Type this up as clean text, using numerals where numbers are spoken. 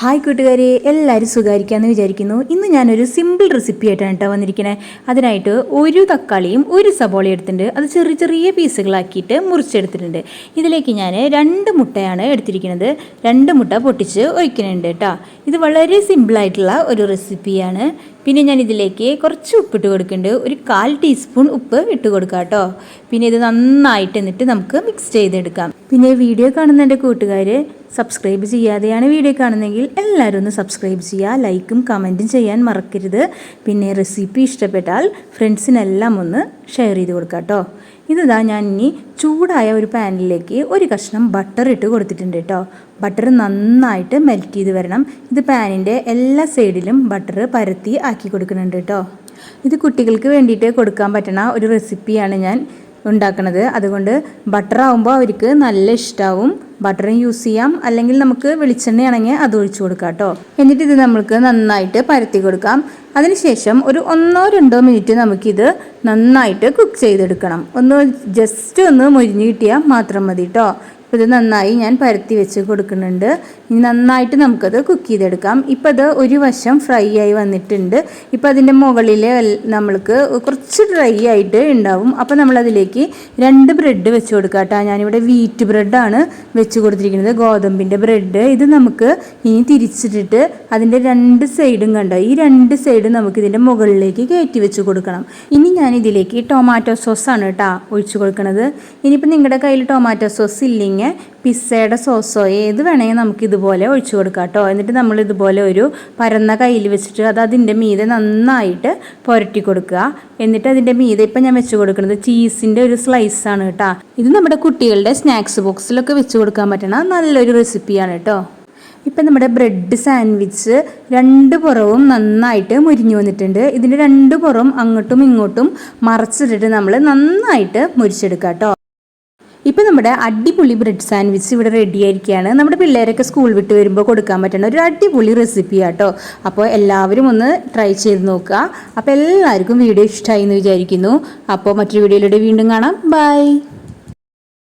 Hi കൂട്ടുകാരെ, എല്ലാവരും സുഖമായിരിക്കാമെന്ന് വിചാരിക്കുന്നു. ഇന്ന് ഞാനൊരു സിമ്പിൾ റെസിപ്പി ആയിട്ടാണ് കേട്ടോ വന്നിരിക്കുന്നത്. അതിനായിട്ട് ഒരു തക്കാളിയും ഒരു സബോളയും എടുത്തിട്ടുണ്ട്. അത് ചെറിയ ചെറിയ പീസുകളാക്കിയിട്ട് മുറിച്ചെടുത്തിട്ടുണ്ട്. ഇതിലേക്ക് ഞാൻ 2 മുട്ടയാണ് എടുത്തിരിക്കുന്നത്. 2 മുട്ട പൊട്ടിച്ച് ഒഴിക്കുന്നുണ്ട് കേട്ടോ. ഇത് വളരെ സിമ്പിളായിട്ടുള്ള ഒരു റെസിപ്പിയാണ്. പിന്നെ ഞാൻ ഇതിലേക്ക് കുറച്ച് ഉപ്പിട്ട് കൊടുക്കുന്നുണ്ട്. ഒരു 1/4 ടീസ്പൂൺ ഉപ്പ് ഇട്ട് കൊടുക്കാം കേട്ടോ. പിന്നെ ഇത് നന്നായിട്ട് എന്നിട്ട് നമുക്ക് മിക്സ് ചെയ്തെടുക്കാം. പിന്നെ വീഡിയോ കാണുന്ന എൻ്റെ കൂട്ടുകാർ സബ്സ്ക്രൈബ് ചെയ്യാതെയാണ് വീഡിയോ കാണുന്നതെങ്കിൽ എല്ലാവരും ഒന്ന് സബ്സ്ക്രൈബ് ചെയ്യുക, ലൈക്കും കമൻറ്റും ചെയ്യാൻ മറക്കരുത്. പിന്നെ റെസിപ്പി ഇഷ്ടപ്പെട്ടാൽ ഫ്രണ്ട്സിനെല്ലാം ഒന്ന് ഷെയർ ചെയ്ത് കൊടുക്കാം കേട്ടോ. ഇതാ ഞാൻ ഇനി ചൂടായ ഒരു പാനിലേക്ക് ഒരു കഷ്ണം ബട്ടർ ഇട്ട് കൊടുത്തിട്ടുണ്ട് കേട്ടോ. ബട്ടർ നന്നായിട്ട് മെൽറ്റ് ചെയ്ത് വരണം. ഇത് പാനിൻ്റെ എല്ലാ സൈഡിലും ബട്ടർ പരത്തി ആക്കി കൊടുക്കുന്നുണ്ട് കേട്ടോ. ഇത് കുട്ടികൾക്ക് വേണ്ടിയിട്ട് കൊടുക്കാൻ പറ്റുന്ന ഒരു റെസിപ്പിയാണ് ഞാൻ ഉണ്ടാക്കുന്നത്. അതുകൊണ്ട് ബട്ടർ ആകുമ്പോൾ അവർക്ക് നല്ല ഇഷ്ടമാവും. ബട്ടറും യൂസ് ചെയ്യാം, അല്ലെങ്കിൽ നമുക്ക് വെളിച്ചെണ്ണയാണെങ്കിൽ അത് ഒഴിച്ചു കൊടുക്കാം കേട്ടോ. എന്നിട്ട് ഇത് നമുക്ക് നന്നായിട്ട് പരത്തി കൊടുക്കാം. അതിനുശേഷം ഒരു 1-2 മിനിറ്റ് നമുക്കിത് നന്നായിട്ട് കുക്ക് ചെയ്തെടുക്കണം. ജസ്റ്റ് ഒന്ന് മൊരിഞ്ഞ് കിട്ടിയാൽ മാത്രം മതി കേട്ടോ. അപ്പോൾ ഇത് നന്നായി ഞാൻ പരത്തി വെച്ച് കൊടുക്കുന്നുണ്ട്. ഇനി നന്നായിട്ട് നമുക്കത് കുക്ക് ചെയ്തെടുക്കാം. ഇപ്പോൾ അത് ഒരു വശം ഫ്രൈ ആയി വന്നിട്ടുണ്ട്. ഇപ്പോൾ അതിൻ്റെ മുകളിൽ നമ്മൾക്ക് കുറച്ച് ഡ്രൈ ആയിട്ട് ഉണ്ടാവും. അപ്പോൾ നമ്മളതിലേക്ക് 2 ബ്രെഡ് വെച്ച് കൊടുക്കാം കേട്ടോ. ഞാനിവിടെ വീറ്റ് ബ്രെഡാണ് വെച്ച് കൊടുത്തിരിക്കുന്നത്, ഗോതമ്പിൻ്റെ ബ്രെഡ്. ഇത് നമുക്ക് ഇനി തിരിച്ചിട്ടിട്ട് അതിൻ്റെ 2 സൈഡും കണ്ടോ, ഈ 2 സൈഡും നമുക്ക് ഇതിൻ്റെ മുകളിലേക്ക് കയറ്റി വെച്ച് കൊടുക്കണം. ഇനി ഞാൻ ഇതിലേക്ക് ടൊമാറ്റോ സോസാണ് കേട്ടോ ഒഴിച്ച് കൊടുക്കുന്നത്. ഇനിയിപ്പോൾ നിങ്ങളുടെ കയ്യിൽ ടൊമാറ്റോ സോസ് ഇല്ലെങ്കിൽ പിസ്സയുടെ സോസോ ഏത് വേണമെങ്കിൽ നമുക്ക് ഇതുപോലെ ഒഴിച്ചു കൊടുക്കാം കേട്ടോ. എന്നിട്ട് നമ്മൾ ഇതുപോലെ ഒരു പരന്ന കയ്യിൽ വെച്ചിട്ട് അത് അതിൻ്റെ മീതെ നന്നായിട്ട് പുരട്ടി കൊടുക്കുക. എന്നിട്ട് അതിൻ്റെ മീതെ ഇപ്പം ഞാൻ വെച്ച് കൊടുക്കുന്നത് ചീസിൻ്റെ ഒരു സ്ലൈസാണ് കേട്ടോ. ഇത് നമ്മുടെ കുട്ടികളുടെ സ്നാക്സ് ബോക്സിലൊക്കെ വെച്ച് കൊടുക്കാൻ പറ്റണ നല്ലൊരു റെസിപ്പിയാണ് കേട്ടോ. ഇപ്പം നമ്മുടെ ബ്രെഡ് സാൻഡ്വിച്ച് 2 പുറവും നന്നായിട്ട് മുരിഞ്ഞു വന്നിട്ടുണ്ട്. ഇതിൻ്റെ 2 പുറവും അങ്ങോട്ടും ഇങ്ങോട്ടും മറച്ചിട്ടിട്ട് നമ്മൾ നന്നായിട്ട് മുരിച്ചെടുക്കാം കേട്ടോ. ഇപ്പം നമ്മുടെ അടിപൊളി ബ്രെഡ് സാൻഡ്വിച്ച് ഇവിടെ റെഡി ആയിരിക്കുകയാണ്. നമ്മുടെ പിള്ളേരൊക്കെ സ്കൂൾ വിട്ട് വരുമ്പോൾ കൊടുക്കാൻ പറ്റുന്ന ഒരു അടിപൊളി റെസിപ്പിയാണ് കേട്ടോ. അപ്പോൾ എല്ലാവരും ഒന്ന് ട്രൈ ചെയ്ത് നോക്കുക. അപ്പോൾ എല്ലാവർക്കും വീഡിയോ ഇഷ്ടമായി എന്ന് വിചാരിക്കുന്നു. അപ്പോൾ മറ്റൊരു വീഡിയോയിലൂടെ വീണ്ടും കാണാം. ബൈ.